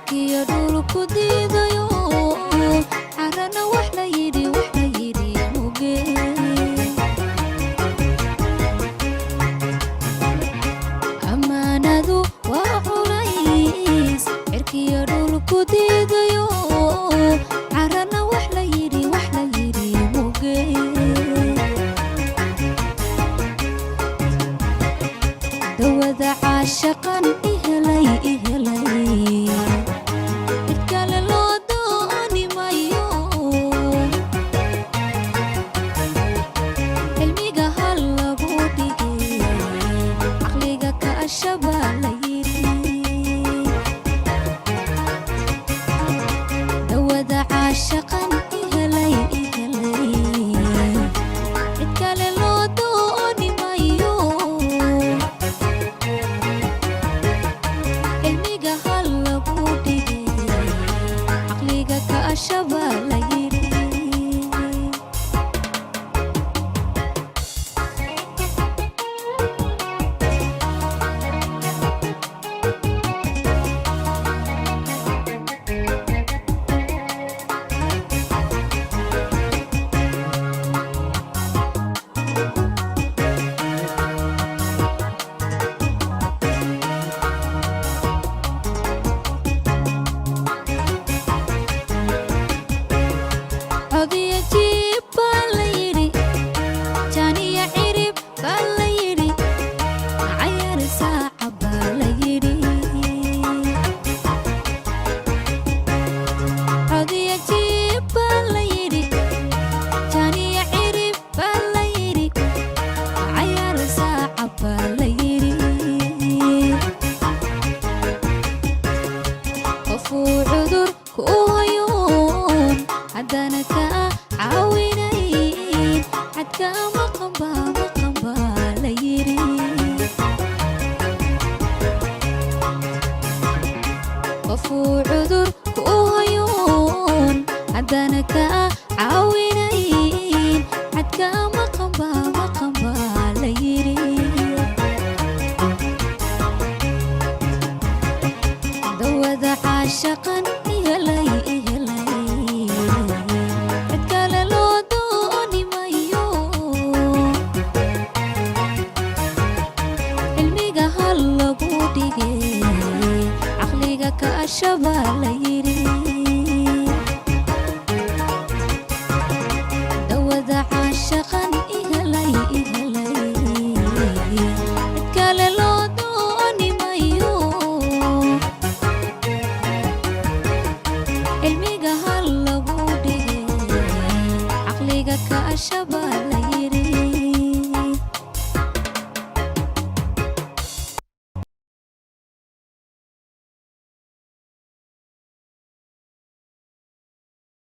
cirkiyo dhulku diidayo carana wax la yidhi muge ammaanadu waa culays cirkiyo dhulku diidayo carana wax la yidhi muge dawada caashaqan ihelay idkale loo dooni mayo cilmiga hal lagu dhigay caqliga ka ashaba la yidhi dawada caashaqan ihelay idkale loo dooni mayo cilmiga hal lagu dhigay caqliga ka ashaba la yidhi codiya jiib baa la yidhi jaaniya cirib baa la yidhi cayar saaca baa la yidhi codiya jiib baa la yidhi jaaniya cirib baa la yidhi cayar saaca baa la yidhi qofuu cudur ku hayoon haddana ka caawinayn xadka maqan baa la yidhi qofuu cudur ku hayoon haddana ka caawinayn xadka maqan baa la yidhi dawada caashaqan ihelay idkale loo dooni mayo cilmiga hal lagu dhigay caqliga ka ashaba la yidhi dawada caashaqan ihelay idkale loo dooni mayo cilmiga hal lagu dhigay caqliga ka ashaba